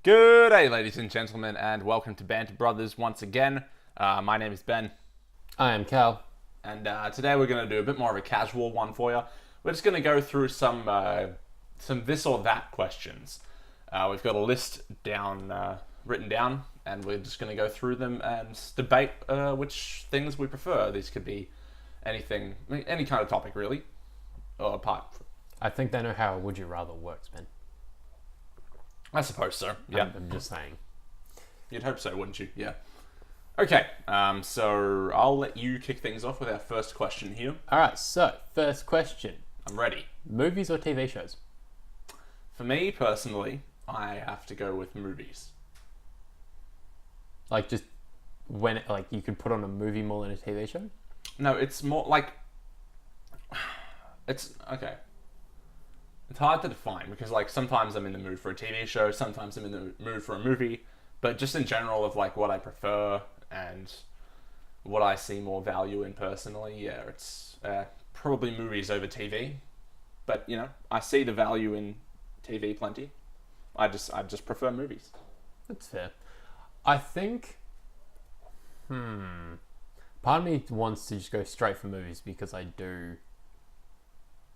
Good day, ladies and gentlemen, and welcome to Banter Brothers once again. My name is Ben, I am Cal. and today we're going to do a bit more of a casual one for you. We're just going to go through some this or that questions. We've got a list written down, and we're just going to go through them and debate which things we prefer. These could be anything, any kind of topic, really, or part. I think they know how Would You Rather works, Ben. I suppose so. Yeah, I'm just saying. you'd hope so, wouldn't you? Yeah. Okay, so I'll let you kick things off with our first question here. Alright, so, first question. I'm ready. Movies or TV shows? For me, personally, I have to go with movies. Like, just when, you could put on a movie more than a TV show? No, it's more like... It's... Okay. It's hard to define because, sometimes I'm in the mood for a TV show, sometimes I'm in the mood for a movie, but just in general of, what I prefer and what I see more value in personally, yeah, it's probably movies over TV. But, I see the value in TV plenty. I just prefer movies. That's fair. I think... Part of me wants to just go straight for movies because I do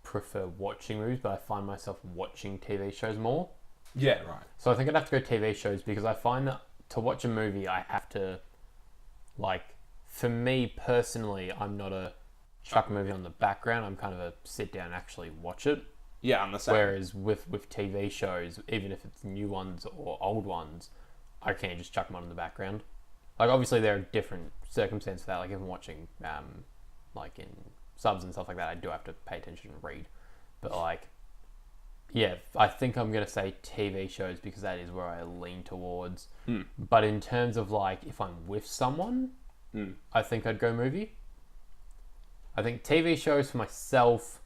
prefer watching movies, but I find myself watching TV shows more. Yeah, right. So I think I'd have to go TV shows because I find that to watch a movie, I have to, for me personally, I'm not a chuck a movie on the background. I'm kind of a sit down and actually watch it. Yeah, I'm the same. Whereas with TV shows, even if it's new ones or old ones, I can't just chuck them on in the background. Obviously there are different circumstances for that. If I'm watching, in subs and stuff like that, I do have to pay attention and read. But yeah, I think I'm going to say TV shows because that is where I lean towards. But in terms of if I'm with someone, I think I'd go movie. I think TV shows for myself,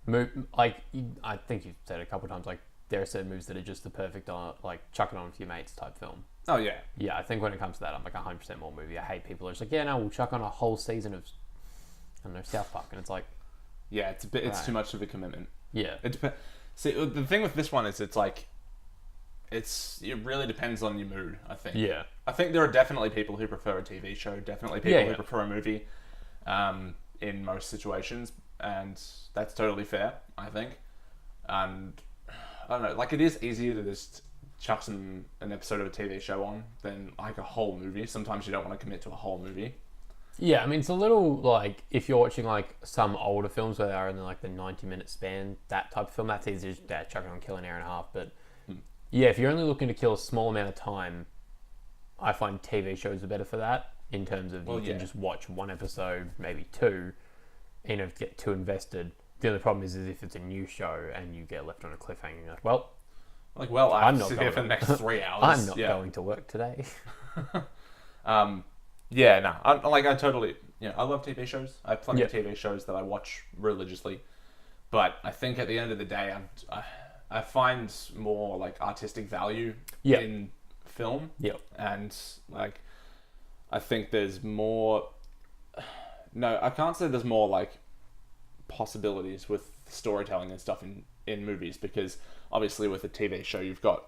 I think you've said it a couple of times, there are certain movies that are just the perfect, chuck it on with your mates type film. Oh, yeah. Yeah, I think when it comes to that, I'm 100% more movie. I hate people who are just yeah, no, we'll chuck on a whole season of, I don't know, South Park, and it's yeah, it's too much of a commitment. Yeah. It depends. See, the thing with this one is it really depends on your mood, I think. Yeah. I think there are definitely people who prefer a TV show, definitely people who prefer a movie, in most situations, and that's totally fair, I think. And I don't know, it is easier to just chuck an episode of a TV show on than a whole movie. Sometimes you don't want to commit to a whole movie. Yeah, I mean, it's a little if you're watching some older films where they are in the 90-minute span, that type of film, that's easy to just chuck it on, kill an hour and a half. But yeah, if you're only looking to kill a small amount of time, I find TV shows are better for that in terms of you can just watch one episode, maybe two, and get too invested. The only problem is if it's a new show and you get left on a cliffhanger, I have to sit here for the next 3 hours. I'm not going to work today. Yeah, no, I totally, I love TV shows. I have plenty of TV shows that I watch religiously, but I think at the end of the day, I find more artistic value in film. Yep. And I think there's more. No, I can't say there's more possibilities with storytelling and stuff in movies because obviously with a TV show you've got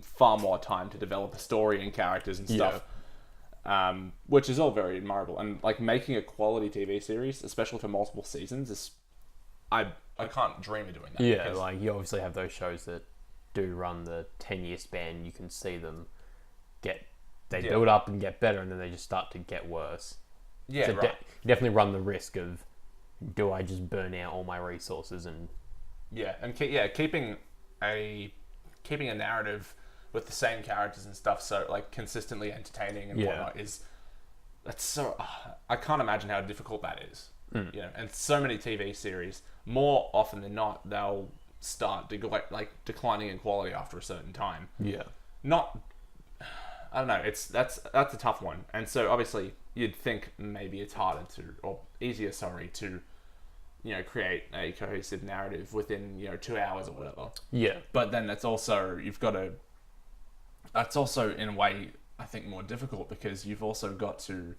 far more time to develop a story and characters and stuff. Which is all very admirable, and making a quality TV series, especially for multiple seasons, is I can't dream of doing that. Yeah, you obviously have those shows that do run the 10-year span. You can see them build up and get better, and then they just start to get worse. Yeah, so right. You definitely run the risk of, do I just burn out all my resources and keeping a narrative with the same characters and stuff, so consistently entertaining and whatnot that's so I can't imagine how difficult that is. And so many TV series, more often than not, they'll start declining in quality after a certain time. I don't know, that's a tough one, and so obviously you'd think maybe it's harder easier to create a cohesive narrative within 2 hours or whatever. But then that's also in a way I think more difficult because you've also got to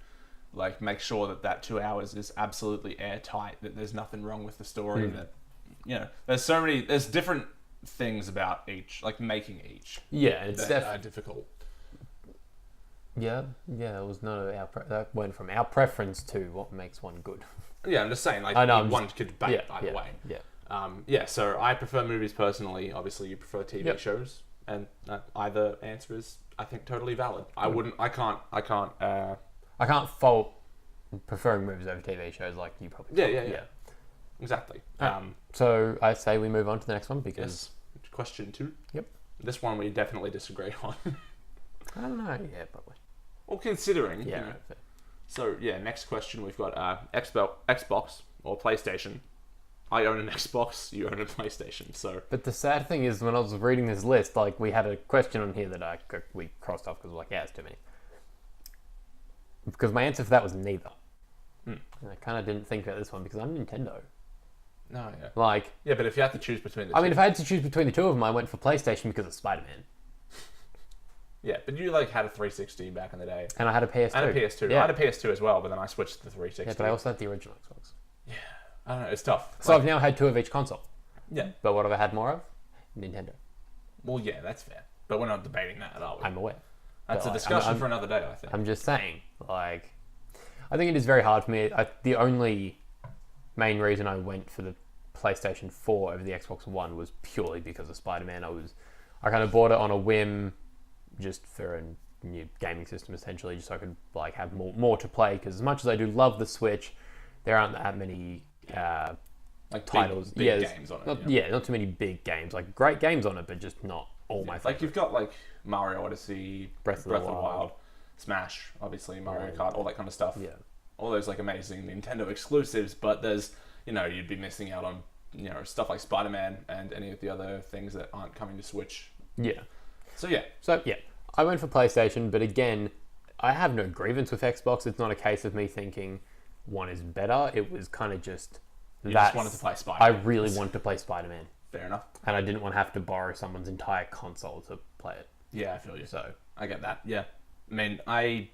make sure that 2 hours is absolutely airtight, that there's nothing wrong with the story, that there's different things about each, like making each, Yeah, and it's that are difficult. Yeah, it was none of that went from our preference to what makes one good. Yeah, I'm just saying, like, I know, one could debate either way. Yeah. So I prefer movies personally. Obviously, you prefer TV shows, and either answer is, I think, totally valid. I can't fault preferring movies over TV shows like you probably. Yeah. Exactly. So I say we move on to the next one because question 2. Yep. This one we definitely disagree on. I don't know. Yeah, probably. Well, considering. Yeah. You know. So next question we've got Xbox or PlayStation. I own an Xbox. You own a PlayStation. So. But the sad thing is, when I was reading this list, like we had a question on here that we crossed off because we're like, yeah, it's too many. Because my answer for that was neither. And I kind of didn't think about this one because I'm Nintendo. No, yeah. Like. Yeah, but if you had to choose between the two. I mean, if I had to choose between the two of them, I went for PlayStation because of Spider-Man. Yeah, but you like had a 360 back in the day. And I had a PS2. And a PS2. Yeah. I had a PS2 as well, but then I switched to the 360. Yeah, but I also had the original Xbox. Yeah. I don't know, it's tough. So I've now had 2 of each console. Yeah. But what have I had more of? Nintendo. Well, yeah, that's fair. But we're not debating that, are we? I'm aware. That's a discussion for another day, I think. I'm just saying, like, I think it is very hard for me. The only main reason I went for the PlayStation 4 over the Xbox One was purely because of Spider-Man. I kind of bought it on a whim, just for a new gaming system, essentially, just so I could like have more to play. Because as much as I do love the Switch, there aren't that many like titles. Big games on it. Not too many big games. Like great games on it, but just not all my favorites. Like you've got like Mario Odyssey, Breath of the Wild, Smash, obviously Mario Kart, all that kind of stuff. Yeah. All those like amazing Nintendo exclusives, but there's you'd be missing out on stuff like Spider-Man and any of the other things that aren't coming to Switch. Yeah. So yeah. I went for PlayStation, but again, I have no grievance with Xbox. It's not a case of me thinking one is better. It was kind of just just wanted to play Spider-Man. I really wanted to play Spider-Man. Fair enough. And I didn't want to have to borrow someone's entire console to play it. Yeah, I feel you. So I get that. Yeah. I mean, I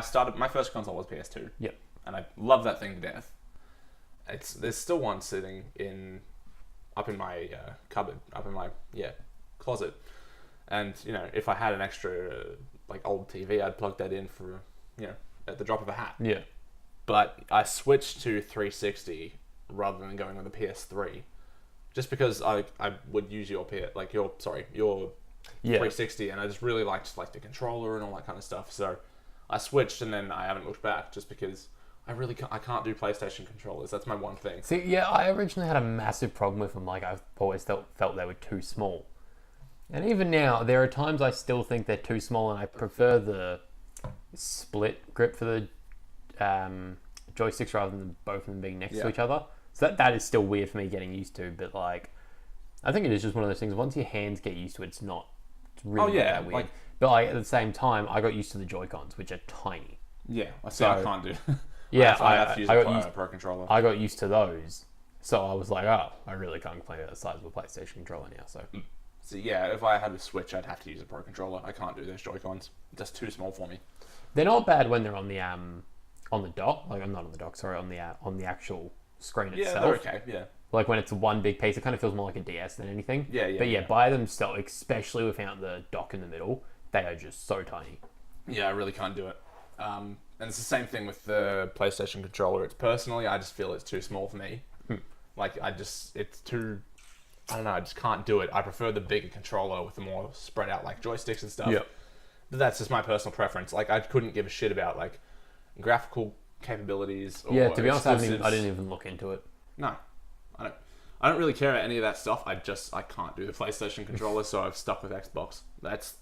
started, my first console was PS2. Yep. And I love that thing to death. There's still one sitting up in my cupboard, up in my closet. And if I had an extra like old TV, I'd plug that in for at the drop of a hat. Yeah. But I switched to 360 rather than going with a PS3, just because I would use your 360, and I just really liked like the controller and all that kind of stuff. So I switched, and then I haven't looked back, just because I can't do PlayStation controllers. That's my one thing. See, yeah, I originally had a massive problem with them. Like I've always felt they were too small. And even now, there are times I still think they're too small, and I prefer the split grip for the joysticks rather than both of them being next to each other. So that is still weird for me getting used to, but like, I think it is just one of those things. Once your hands get used to it, it's really not that weird. But like at the same time, I got used to the Joy-Cons, which are tiny. Yeah, I can't do. Yeah, I have to use a Pro controller. I got used to those, so I was like, oh, I really can't complain about the size of a PlayStation controller now. So yeah, if I had a Switch, I'd have to use a Pro controller. I can't do those Joy-Cons. That's too small for me. They're not bad when they're on the dock. Like I'm not on the dock. Sorry, on the actual screen itself. Yeah, they're okay. Yeah. Like when it's one big piece, it kind of feels more like a DS than anything. Yeah. But by themselves, especially without the dock in the middle, they are just so tiny. Yeah, I really can't do it. And it's the same thing with the PlayStation controller. I just feel it's too small for me. Like it's too. I don't know. I just can't do it. I prefer the bigger controller with the more spread out like joysticks and stuff. Yeah. But that's just my personal preference. Like I couldn't give a shit about like graphical capabilities. Or to be honest, I exclusives. didn't even look into it. No, I don't really care about any of that stuff. I can't do the PlayStation controller, so I've stuck with Xbox. That's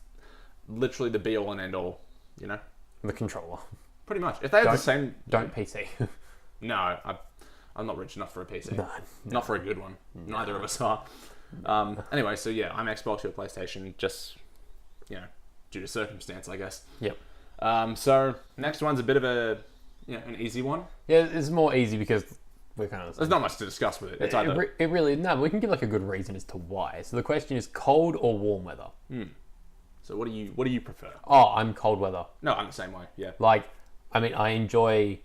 literally the be all and end all. The controller. Pretty much. If they had the same, don't PC. No, I'm not rich enough for a PC. No. Not for a good one. No. Neither of us are. Anyway, so yeah, I'm Xbox, you're PlayStation, just due to circumstance, I guess. Yep. So next one's a bit of an easy one. Yeah, it's more easy because we're kind of. There's not much to discuss with it. It's either. It really no. We can give like a good reason as to why. So the question is cold or warm weather. So what do you prefer? Oh, I'm cold weather. No, I'm the same way. Yeah. Like, I mean, I enjoy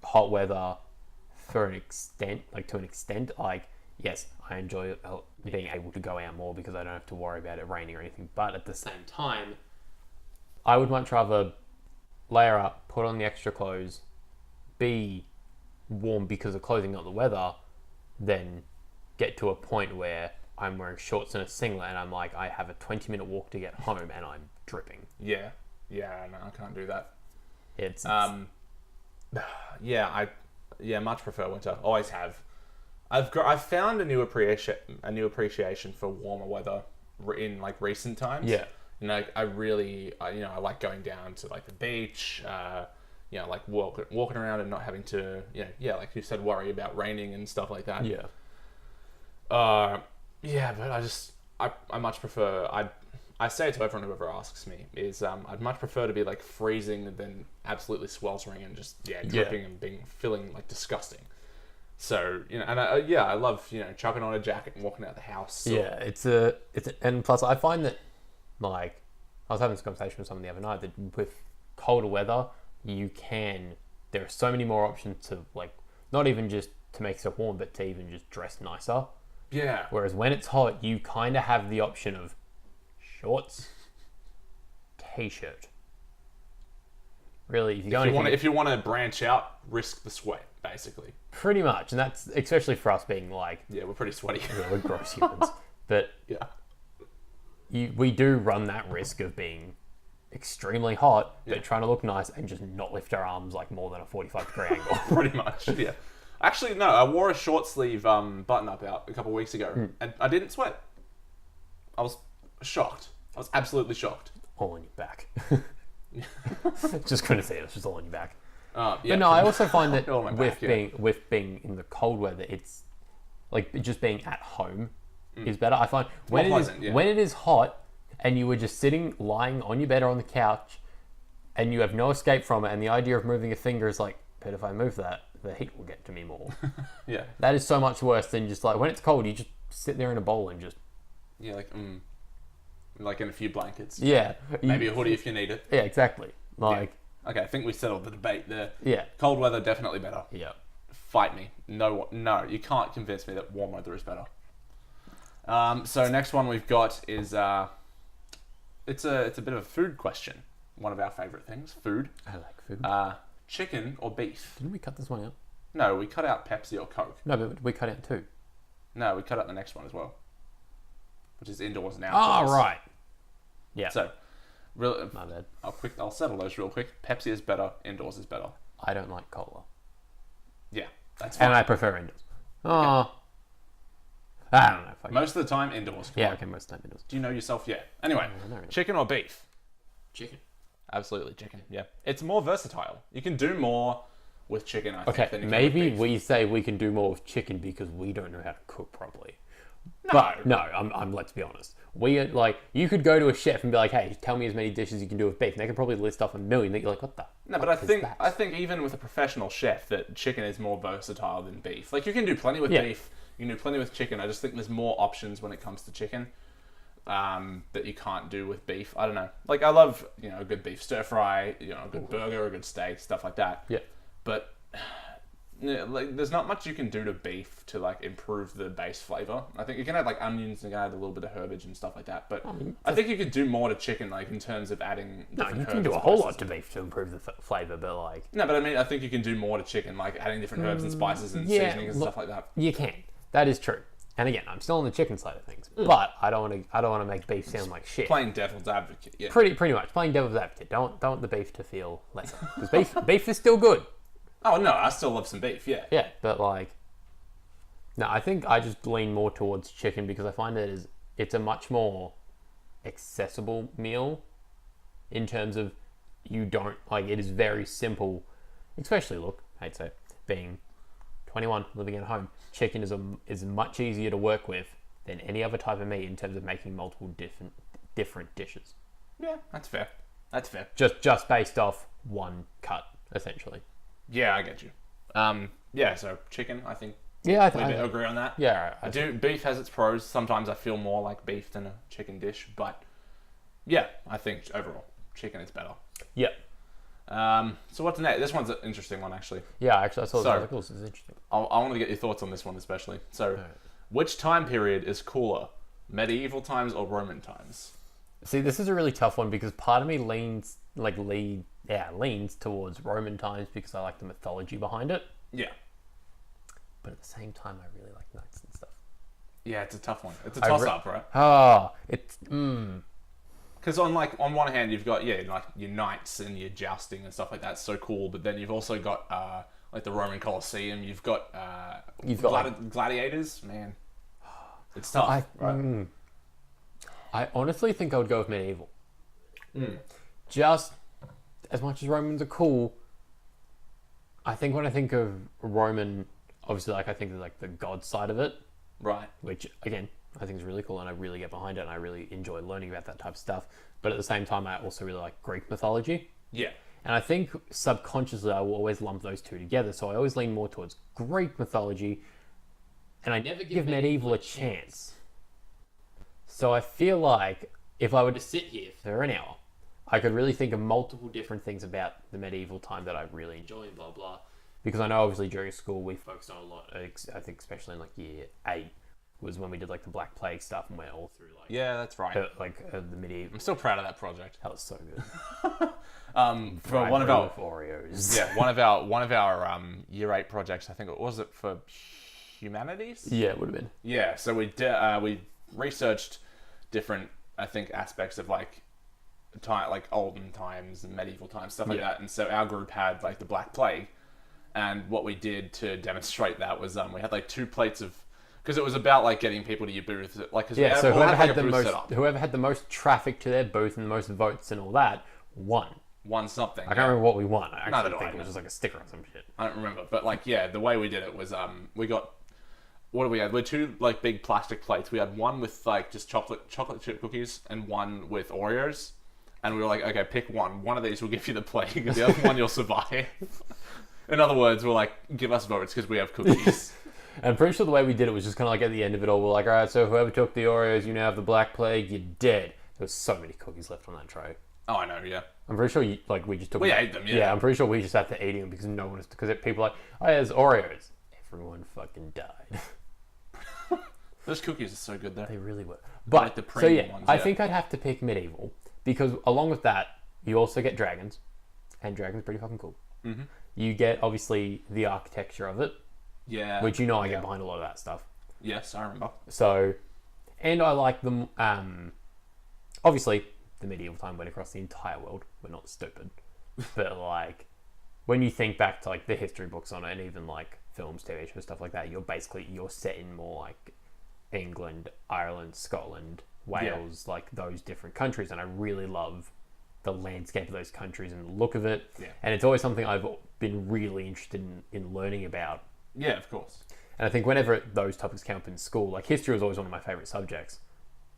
hot weather for an extent. Like to an extent, like yes, I enjoy being able to go out more because I don't have to worry about it raining or anything. But at the same time, I would much rather layer up, put on the extra clothes, be warm because of clothing, not the weather, than get to a point where I'm wearing shorts and a singlet and I'm like, I have a 20-minute walk to get home and I'm dripping. Yeah. Yeah, no, I can't do that. It's much prefer winter. Always have. I've found a new appreciation for warmer weather in like recent times. Yeah. I really, I like going down to like the beach. Like walking around and not having to, like you said, worry about raining and stuff like that. Yeah. But I much prefer. I say it to everyone who ever asks me is I'd much prefer to be like freezing than absolutely sweltering and just dripping and feeling like disgusting. So I love chucking on a jacket and walking out the house. And plus I find that like I was having this conversation with someone the other night that with colder weather there are so many more options to like not even just to make yourself warm but to even just dress nicer. Yeah. Whereas when it's hot, you kind of have the option of shorts, t-shirt. Really, if you want to branch out, risk the sweat, basically. Pretty much, and that's especially for us being like we're pretty sweaty. We're gross humans, but we do run that risk of being extremely hot, but trying to look nice and just not lift our arms like more than a 45-degree angle. Pretty much, yeah. Actually, no, I wore a short sleeve button-up out a couple of weeks ago, and I didn't sweat. I was shocked. I was absolutely shocked. All on your back. Just couldn't see it. It's just all on your back. But no, I also find that with being in the cold weather, it's like just being at home is better. I find when it is hot and you were just lying on your bed or on the couch, and you have no escape from it, and the idea of moving a finger is like, but if I move that, the heat will get to me more. Yeah. That is so much worse than just like when it's cold, you just sit there in a bowl and just like in a few blankets. Yeah. Maybe a hoodie if you need it. Yeah, exactly. Like. Yeah. Okay, I think we settled the debate there. Yeah. Cold weather definitely better. Yeah. Fight me. No, you can't convince me that warm weather is better. So next one we've got is it's a bit of a food question. One of our favorite things, food. I like food. Chicken or beef? Didn't we cut this one out? No, we cut out Pepsi or Coke. No, but we cut out two. No, we cut out the next one as well, which is indoors and Oh, outdoors. right. Yeah. So, my bad. I'll settle those real quick. Pepsi is better. Indoors is better. I don't like cola. Yeah, that's fine. And I prefer indoors. Oh. I don't know. Most of the time, indoors. Yeah, okay, most of the time indoors. Do you know yourself? Yeah. Anyway, really. Chicken or beef? Chicken. Absolutely chicken. Yeah. It's more versatile. You can do more with chicken, I think, than you can with maybe beef. we say we can do more with chicken because we don't know how to cook properly. No. But no, I'm let's be honest. We are like, you could go to a chef and be like, hey, tell me as many dishes you can do with beef. And they could probably list off a million that you're like, what the? No, but I think even with a professional chef that chicken is more versatile than beef. Like you can do plenty with beef, you can do plenty with chicken. I just think there's more options when it comes to chicken that you can't do with beef. I don't know. Like I love, a good beef stir fry, a good burger, a good steak, stuff like that. Yeah. But like there's not much you can do to beef to like improve the base flavor. I think you can add like onions and add a little bit of herbage and stuff like that. But I think you could do more to chicken, like in terms of adding. No, you can do a whole lot to beef to improve the flavor, but like. No, but I mean, I think you can do more to chicken, like adding different herbs and spices and seasonings and stuff like that. You can. That is true. And again, I'm still on the chicken side of things, but I don't want to make beef sound like shit. Playing devil's advocate, yeah. Pretty much playing devil's advocate. Don't want the beef to feel lesser because beef is still good. Oh no, I still love some beef, yeah. Yeah, but like, no, I think I just lean more towards chicken because I find that it's a much more accessible meal in terms of you don't like it is very simple, especially I'd say being 21 living at home. Chicken is much easier to work with than any other type of meat in terms of making multiple different dishes. Yeah, that's fair. That's fair. Just based off one cut, essentially. Yeah, I get you. Yeah, so chicken, I think. Yeah, I agree on that. Yeah, I do. Beef has its pros. Sometimes I feel more like beef than a chicken dish, but yeah, I think overall chicken is better. Yeah. So what's next? This one's an interesting one, actually. Yeah, actually, I saw the articles. It's interesting. I want to get your thoughts on this one, especially. So, Which time period is cooler, medieval times or Roman times? See, this is a really tough one because part of me leans towards Roman times because I like the mythology behind it. Yeah. But at the same time, I really like knights and stuff. Yeah, it's a tough one. It's a toss-up, right? It's Because on one hand, you've got like your knights and your jousting and stuff like that. It's so cool. But then you've also got like the Roman Colosseum. You've got gladiators. Man, it's tough. Right? I honestly think I would go with medieval. Just as much as Romans are cool, I think when I think of Roman, obviously, like I think of like the god side of it, Right. which again I think is really cool, and I really get behind it, and I really enjoy learning about that type of stuff. But at the same time, I also really like Greek mythology. Yeah. And I think subconsciously I will always lump those two together. So I always lean more towards Greek mythology, and I never give medieval a chance. So I feel like if I were to sit here for an hour, I could really think of multiple different things about the medieval time that I really enjoy and blah, blah. Because I know obviously during school we focused on a lot, I think especially in like year 8, was when we did like the Black Plague stuff and went all through like... Yeah, that's right. The medieval... I'm still proud of that project. That was so good. For one of our... Oreos. Yeah, one of our year 8 projects, I think it was for humanities? Yeah, it would have been. Yeah, so we researched different, I think, aspects of like olden times and medieval times, stuff like that. And so our group had like the Black Plague, and what we did to demonstrate that was we had like 2 plates of, because it was about like getting people to your booth, like so whoever had the most traffic to their booth and the most votes and all that won something. I can't remember what we won. I Neither actually do think I, it was just like a sticker or some shit. I don't remember, but like the way we did it was we got, what do we have? We had 2 like big plastic plates. We had one with like just chocolate chip cookies and one with Oreos. And we were like, okay, pick one. One of these will give you the plague, and the other one you'll survive. In other words, we're like, give us votes because we have cookies. And I'm pretty sure the way we did it was just kind of like at the end of it all, we're like, all right, so whoever took the Oreos, you now have the Black Plague, you're dead. There was so many cookies left on that tray. Oh, I know, yeah. I'm pretty sure we just took We ate them, yeah. Yeah, I'm pretty sure we just had to eating them because no one was, because people were like, oh, yeah, there's Oreos. Everyone fucking died. Those cookies are so good though. They really were. But, like the premium ones, I think I'd have to pick medieval because along with that, you also get dragons, and dragons are pretty fucking cool. Mm-hmm. You get, obviously, the architecture of it. Yeah. Which I get behind a lot of that stuff. Yes, I remember. So, and I like them, obviously, the medieval time went across the entire world. We're not stupid. But, like, when you think back to, like, the history books on it, and even, like, films, TV shows, stuff like that, you're set in more, like, England, Ireland, Scotland, Wales, like, those different countries. And I really love the landscape of those countries and the look of it. Yeah. And it's always something I've been really interested in learning about. Yeah, of course. And I think whenever those topics came up in school, like history was always one of my favourite subjects,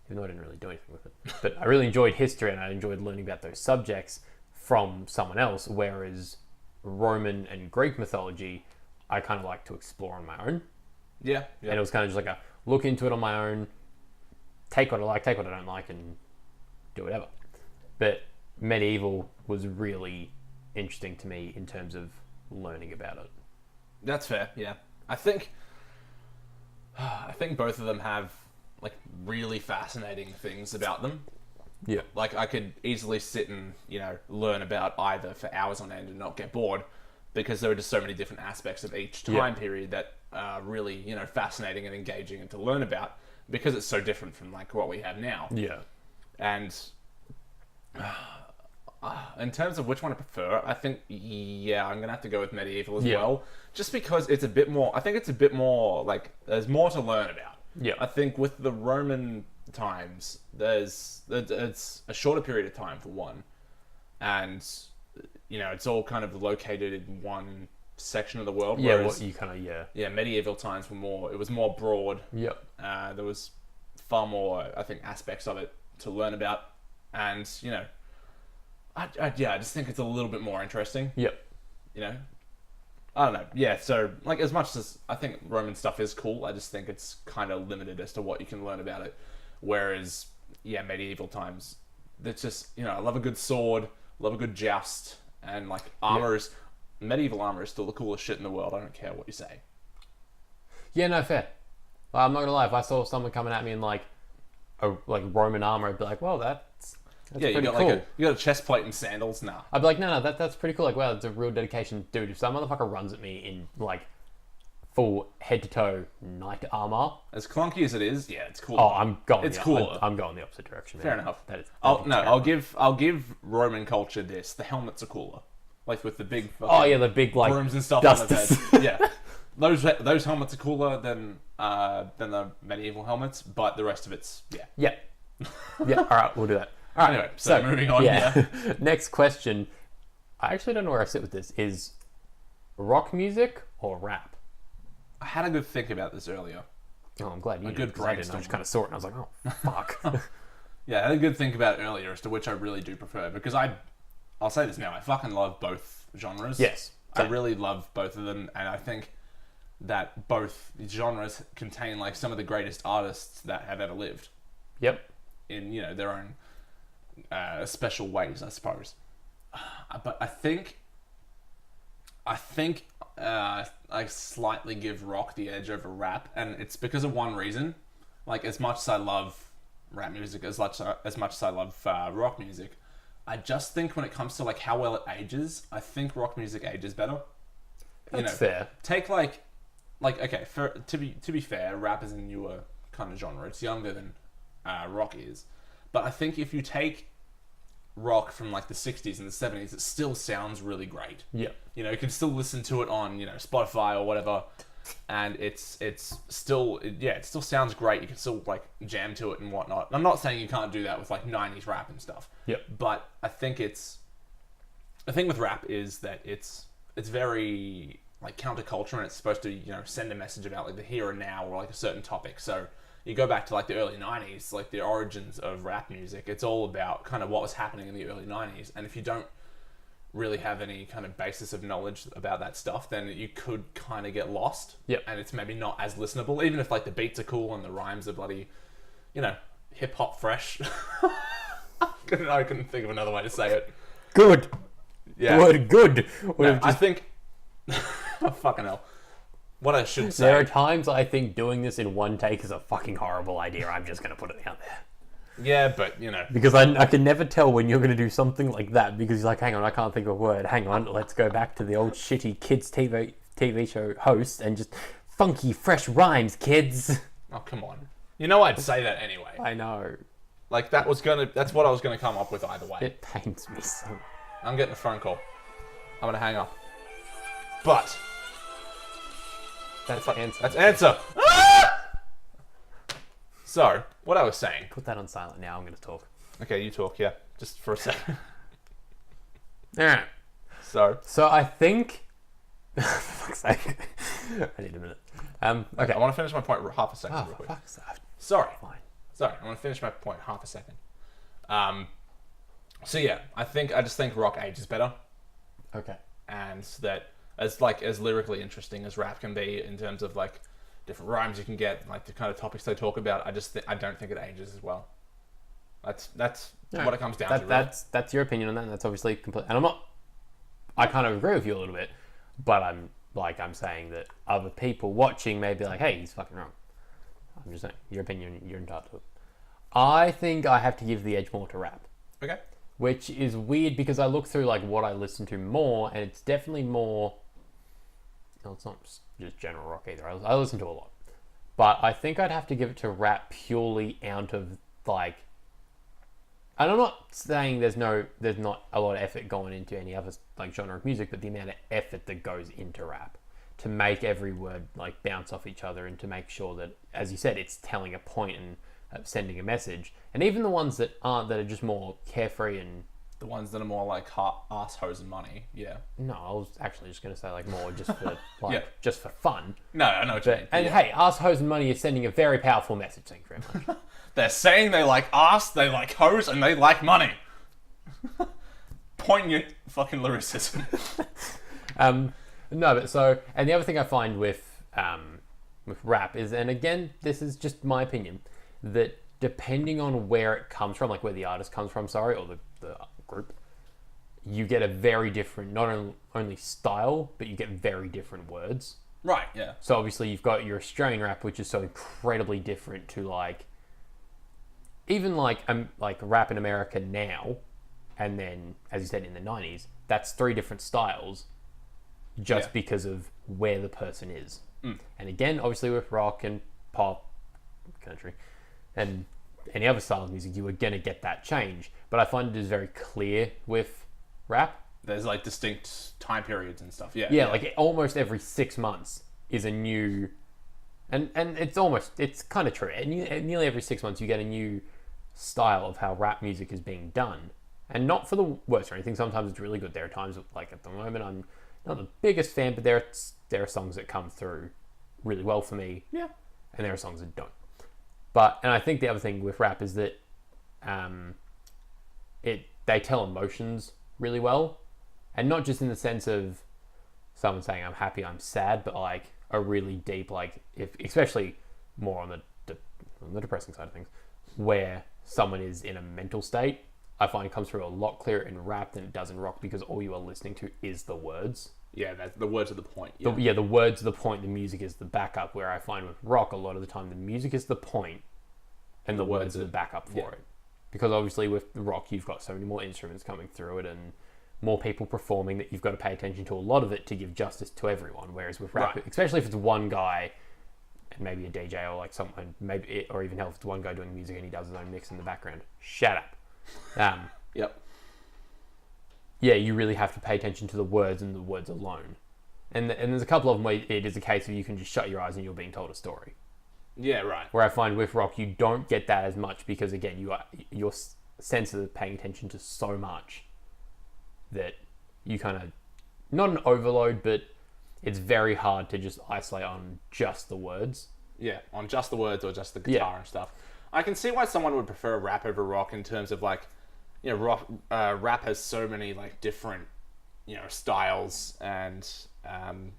even though I didn't really do anything with it. But I really enjoyed history and I enjoyed learning about those subjects from someone else, whereas Roman and Greek mythology, I kind of like to explore on my own. Yeah. And it was kind of just like a look into it on my own, take what I like, take what I don't like, and do whatever. But medieval was really interesting to me in terms of learning about it. That's fair, yeah. I think both of them have like really fascinating things about them. Yeah. Like I could easily sit and, learn about either for hours on end and not get bored because there are just so many different aspects of each time period that are really, fascinating and engaging and to learn about because it's so different from like what we have now. Yeah. And in terms of which one I prefer, I think, I'm going to have to go with medieval as well. Just because it's a bit more, I think it's a bit more, like, there's more to learn about. Yeah. I think with the Roman times, it's a shorter period of time for one. And, it's all kind of located in one section of the world. Yeah, whereas, Yeah, medieval times it was more broad. Yep. There was far more, I think, aspects of it to learn about. And, I just think it's a little bit more interesting. Yep. I don't know. Yeah, so, like, as much as I think Roman stuff is cool, I just think it's kind of limited as to what you can learn about it. Whereas, medieval times, it's just, I love a good sword, love a good joust, and, like, medieval armor is still the coolest shit in the world. I don't care what you say. Yeah, no, fair. I'm not gonna lie. If I saw someone coming at me in like a like Roman armor, I'd be like, well, that's Yeah, you pretty got cool. you got a chest plate and sandals. Nah. I'd be like, no, that's pretty cool. Like, wow, it's a real dedication, dude. If some motherfucker runs at me in like full head to toe knight armor, As clunky as it is, yeah, it's cool. oh, I'm going. It's cooler. I'm going the opposite direction. Man. Fair enough. That'd I'll be terrifying. I'll give Roman culture this. The helmets are cooler, like with the big. Oh yeah, the big like brooms and stuff dusters. on the head. Yeah, those helmets are cooler than the medieval helmets, but the rest of it's yeah. Yeah. Yeah. All right, we'll do that. All right. Anyway, so moving on. Yeah. Next question. I actually don't know where I sit with this. Is rock music or rap? I had a good think about this earlier. Oh, I'm glad you did. good 'Cause I didn't. I brainstorm. just kind of saw it and I was like, oh, fuck. Yeah, I had a good think about it earlier as to which I really do prefer because I'll say this now. I fucking love both genres. Yes. I really love both of them, and I think that both genres contain like some of the greatest artists that have ever lived Yep. in their own special ways, I suppose. But I think I slightly give rock the edge over rap, and it's because of one reason. Like as much as I love rap music, as much as I love rock music, I just think when it comes to like how well it ages, I think rock music ages better. That's fair. Take like okay, to be fair, rap is a newer kind of genre. It's younger than rock is, but I think if you take rock from like the 60s and the 70s, it still sounds really great. Yeah. You can still listen to it on Spotify or whatever, and it still sounds great. You can still like jam to it and whatnot. I'm not saying you can't do that with like 90s rap and stuff. Yep. But I think the thing with rap is that it's very like counterculture, and it's supposed to send a message about like the here and now or like a certain topic. So you go back to like the early 90s, like the origins of rap music, it's all about kind of what was happening in the early 90s. And if you don't really have any kind of basis of knowledge about that stuff, then you could kind of get lost. Yep. And it's maybe not as listenable, even if like the beats are cool and the rhymes are bloody, hip hop fresh. I couldn't think of another way to say it. Good. Yeah. Good. No, I think... oh, fucking hell. What I should say... There are times I think doing this in one take is a fucking horrible idea. I'm just going to put it out there. Yeah, but, Because I can never tell when you're going to do something like that because you're like, hang on, I can't think of a word. Hang on, let's go back to the old shitty kids TV show host and just funky, fresh rhymes, kids. Oh, come on. I'd say that anyway. I know. Like, that's what I was going to come up with either way. It pains me so. I'm getting a phone call. I'm going to hang up. But... That's answer. That's answer. Ah! So, what I was saying. Put that on silent now. I'm going to talk. Okay, you talk, yeah. Just for a second. Alright. So I think... for fuck's sake. I need a minute. Okay. I want to finish my point half a second Oh, real for quick. fuck's sake. Sorry. Fine. I want to finish my point half a second. So yeah, I just think rock ages better, Okay. and that as lyrically interesting as rap can be in terms of like different rhymes you can get, like the kind of topics they talk about, I don't think it ages as well. That's what it comes down to. Really. That's your opinion on that, and that's obviously complete. And I kind of agree with you a little bit, but I'm saying that other people watching may be like, hey, he's fucking wrong. I'm just saying, your opinion, you're entitled to it. I think I have to give the edge more to rap. Okay. Which is weird because I look through like what I listen to more, and it's definitely more. No, it's not just general rock either. I listen to a lot, but I think I'd have to give it to rap purely out of like. And I'm not saying there's not a lot of effort going into any other like genre of music, but the amount of effort that goes into rap to make every word like bounce off each other and to make sure that, as you said, it's telling a point and sending a message. And even the ones that aren't, that are just more carefree and The ones that are more like ass hoes and money, yeah. no, I was actually just going to say like more just for like Yeah. just for fun. No, I know what you mean. And Yeah. hey, ass hoes and money is sending a very powerful message. Thank you very much. They're saying they like ass, they like hoes, and they like money. Poignant fucking lyricism. No, but so, and the other thing I find with rap is, and again, this is just my opinion, that depending on where it comes from, like where the artist comes from, sorry, or the group, you get a very different, not only style, but you get very different words. Right. Yeah. So obviously you've got your Australian rap, which is so incredibly different to like even like rap in America now, and then as you said in the 90s, that's three different styles, just Yeah. because of where the person is. And again, obviously with rock and pop, country, and any other style of music, you are gonna get that change. But I find it is very clear with rap. There's like distinct time periods and stuff. Yeah. Yeah, like almost every 6 months is a new, and it's kind of true. And nearly every 6 months you get a new style of how rap music is being done, and not for the worse or anything. Sometimes it's really good. There are times like at the moment I'm not the biggest fan, but there are songs that come through really well for me. Yeah. And there are songs that don't. And I think the other thing with rap is that they tell emotions really well, and not just in the sense of someone saying I'm happy, I'm sad, but like a really deep, like if especially more on the depressing side of things, where someone is in a mental state. I find it comes through a lot clearer in rap than it does in rock, because all you are listening to is the words. Yeah, that's the words are the point. Yeah. The words are the point, the music is the backup, where I find with rock a lot of the time the music is the point and the words are the backup for it. Because obviously with rock you've got so many more instruments coming through it and more people performing that you've got to pay attention to a lot of it to give justice to everyone. Whereas with rap, especially if it's one guy and maybe a DJ or like someone, or even hell, if it's one guy doing music and he does his own mix in the background, shut up. Yep. Yeah, you really have to pay attention to the words and the words alone. And there's a couple of them where it is a case of you can just shut your eyes and you're being told a story. Yeah, right. Where I find with rock, you don't get that as much because, again, your sense of paying attention to so much that you kind of, not an overload, but it's very hard to just isolate on just the words. Yeah, on just the words or just the guitar and stuff. I can see why someone would prefer rap over rock in terms of like, you know, rap has so many like different, you know, styles and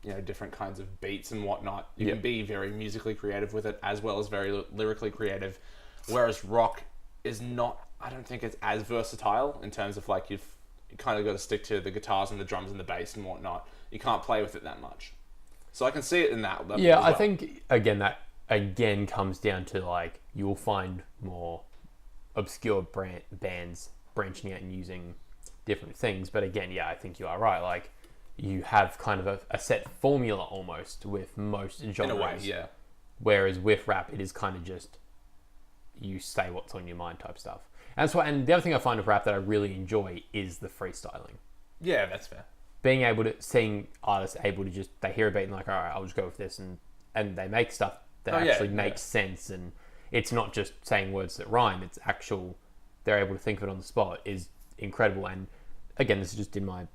you know, different kinds of beats and whatnot. You can be very musically creative with it as well as very lyrically creative, whereas rock is not. I don't think it's as versatile in terms of like you kind of got to stick to the guitars and the drums and the bass and whatnot. You can't play with it that much. So I can see it in that level. Yeah, I think that comes down to like you'll find more obscure bands branching out and using different things. But again, yeah, I think you are right. Like you have kind of a set formula almost with most genres. In a way, yeah. Whereas with rap, it is kind of just you say what's on your mind type stuff. And that's why. And the other thing I find with rap that I really enjoy is the freestyling. Yeah, that's fair. Being able to seeing artists able to just they hear a beat and like, all right, I'll just go with this, and they make stuff that actually makes sense, and it's not just saying words that rhyme. It's actual. They're able to think of it on the spot is incredible. And again, this is just in my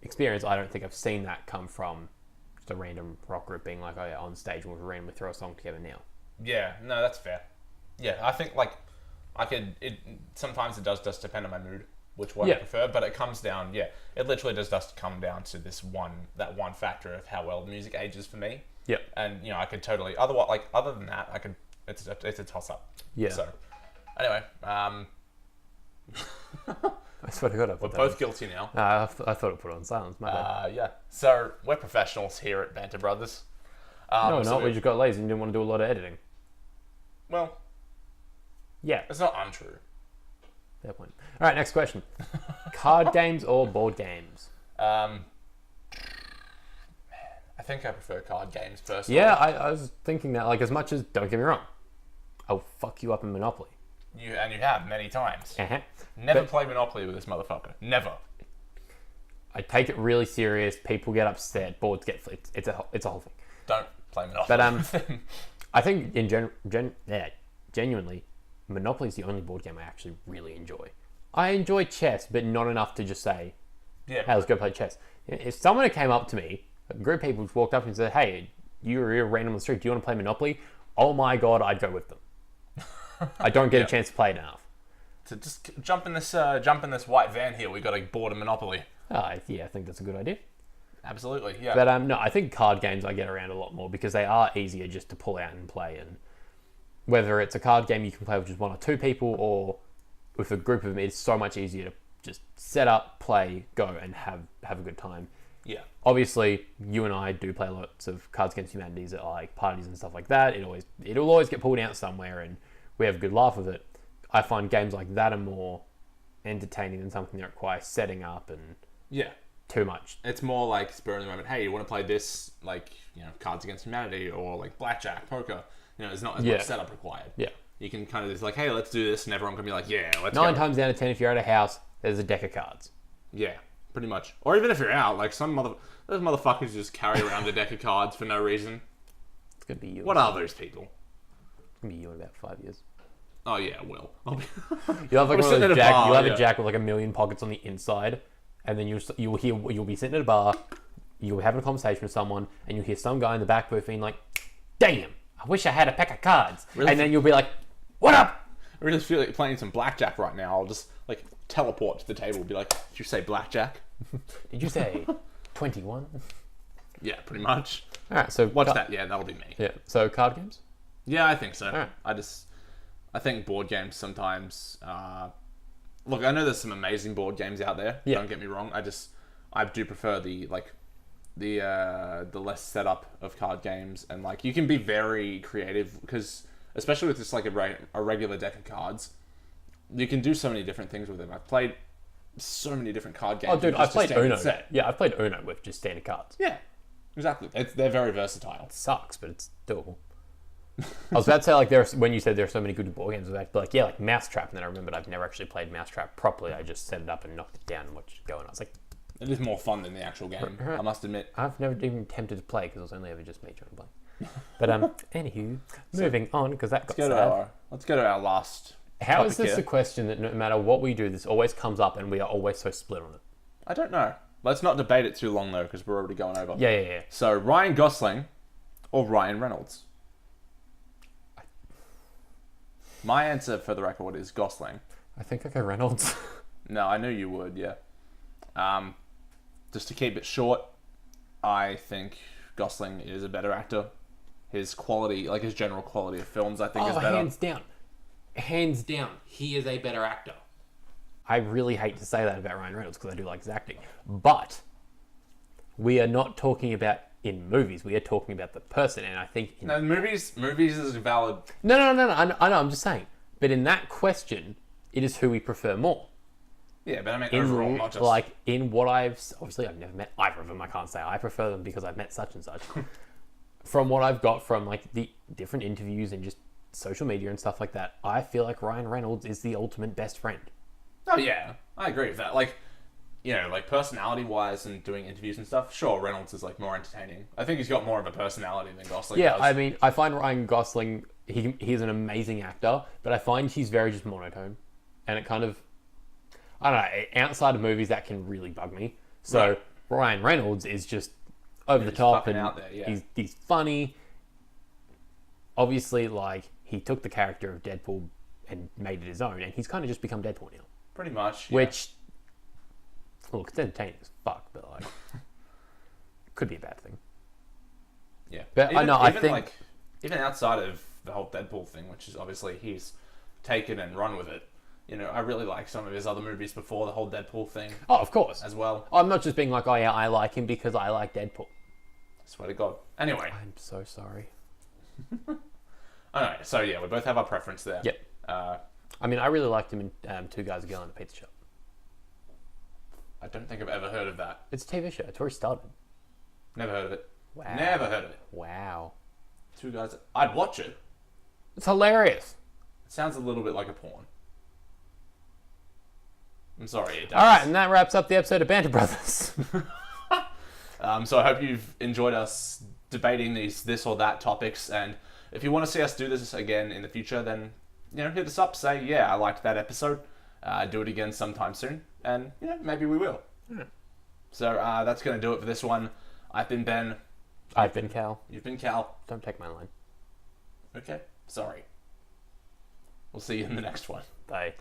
experience. I don't think I've seen that come from just a random rock group being like, oh yeah, on stage we'll randomly throw a song together now. Yeah, no, that's fair. Yeah, I think like sometimes it does just depend on my mood, which one I prefer, but it comes down, it literally just come down to that one factor of how well the music ages for me. Yep. And, you know, I could totally, other than that, it's a toss up. Yeah. So, anyway, I swear to God, we're both guilty now. I thought I put it on silence, my bad. Yeah. So, we're professionals here at Banter Brothers. No, not. We just got lazy and didn't want to do a lot of editing. Well, yeah. It's not untrue. Fair point. All right, next question. Card games or board games? Man, I think I prefer card games personally. Yeah, I was thinking that, like, as much as, don't get me wrong, I'll fuck you up in Monopoly. You have many times. Uh-huh. Never play Monopoly with this motherfucker. Never. I take it really serious. People get upset. Boards get flipped. It's a whole thing. Don't play Monopoly. But I think in genuinely, Monopoly is the only board game I actually really enjoy. I enjoy chess, but not enough to just say, hey, let's go play chess. If someone came up to me, a group of people just walked up and said, hey, you're here random on the street, do you want to play Monopoly? Oh my God, I'd go with them. I don't get a chance to play it enough. To just jump in this white van here, we got a board of Monopoly. Yeah, I think that's a good idea. Absolutely, yeah. But no, I think card games I get around a lot more because they are easier just to pull out and play. And whether it's a card game you can play with just one or two people or with a group of them, it's so much easier to just set up, play, go, and have a good time. Yeah. Obviously, you and I do play lots of Cards Against Humanities at like parties and stuff like that. It'll always get pulled out somewhere, and we have a good laugh with it. I find games like that are more entertaining than something that requires setting up and Yeah. too much. It's more like spur of the moment. Hey, you want to play this, like, Cards Against Humanity or like blackjack, poker? There's not as much setup required. Yeah. You can kind of just like, hey, let's do this, and everyone can be like, yeah, let's go. 9 times out of 10, if you're at a house, there's a deck of cards. Yeah, pretty much. Or even if you're out, like those motherfuckers just carry around a deck of cards for no reason. It's gonna be you. What are those people? It's gonna be you in about 5 years. Oh yeah, it will. You'll have like I'm one of sitting those at a jack. bar, You'll have yeah. a jack with like a million pockets on the inside, and then you'll be sitting at a bar, you'll be having a conversation with someone, and you'll hear some guy in the back booth being like, "Damn, I wish I had a pack of cards." Really? And then you'll be like, "What up?" I really feel like playing some blackjack right now. I'll just like teleport to the table and be like, did you say blackjack? Did you say 21? Yeah, pretty much. All right, so Watch that. Yeah, that'll be me. Yeah, so card games. Yeah, I think so. Alright. I think board games sometimes. Look, I know there's some amazing board games out there. Yeah. Don't get me wrong. I do prefer the less setup of card games, and like you can be very creative because especially with just like a regular deck of cards, you can do so many different things with them. I've played so many different card games. Oh, dude, with I've just a played standard Uno. set. Yeah, I've played Uno with just standard cards. Yeah, exactly. They're very versatile. Sucks, but it's doable. I was about to say, like, when you said there are so many good board games, I was about to be like, yeah, like Mousetrap, and then I remembered I've never actually played Mousetrap properly. I just set it up and knocked it down and watched it go, and I was like, It is more fun than the actual game, I must admit. I've never even attempted to play because I was only ever just made trying to play. But anywho, moving on because that got sad. Let's go to our last. How is topic this here. a question that no matter what we do, this always comes up and we are always so split on it? I don't know. Let's not debate it too long though, because we're already going over. Yeah. So Ryan Gosling or Ryan Reynolds? My answer, for the record, is Gosling. I think I go Reynolds. No, I knew you would. Yeah. Just to keep it short, I think Gosling is a better actor. His quality, like his general quality of films, I think is better. Hands down, he is a better actor. I really hate to say that about Ryan Reynolds because I do like his acting. But we are not talking about in movies. We are talking about the person, and I think... No, movies is valid. No. I know, I'm just saying. But in that question, it is who we prefer more. Yeah, but I mean overall, not just... Like, in what obviously, I've never met either of them. I can't say I prefer them because I've met such and such. From what I've got from, like, the different interviews and just social media and stuff like that, I feel like Ryan Reynolds is the ultimate best friend. Oh, yeah. I agree with that. Like, like personality-wise and doing interviews and stuff, sure, Reynolds is, like, more entertaining. I think he's got more of a personality than Gosling does. I mean, I find Ryan Gosling, he's an amazing actor, but I find he's very just monotone. And it kind of... I don't know, outside of movies, that can really bug me. So, Right. Ryan Reynolds is just over the top and out there, yeah. he's funny. Obviously, like, he took the character of Deadpool and made it his own, and he's kind of just become Deadpool now. Pretty much, yeah. Which, look, it's entertaining as fuck, but, like, could be a bad thing. Yeah. But I think... Like, even outside of the whole Deadpool thing, which is obviously he's taken and run with it, I really like some of his other movies before the whole Deadpool thing Oh, of course. as well. I'm not just being like, oh yeah, I like him because I like Deadpool. Swear to God. Anyway. I'm so sorry. Alright, so yeah, we both have our preference there. Yep. I mean, I really liked him in Two Guys, a Girl, and a Pizza Shop. I don't think I've ever heard of that. It's a TV show. It's where he started. Never heard of it. Wow. Never heard of it. Wow. Two Guys... I'd watch it. It's hilarious. It sounds a little bit like a porn. I'm sorry, it does. All right, and that wraps up the episode of Banter Brothers. So I hope you've enjoyed us debating this or that topics, and if you want to see us do this again in the future, then hit us up, say, yeah, I liked that episode, do it again sometime soon, and maybe we will. Yeah. So that's going to do it for this one. I've been Ben. I've been Cal. You've been Cal. Don't take my line. Okay, sorry. We'll see you in the next one. Bye.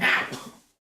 Ah!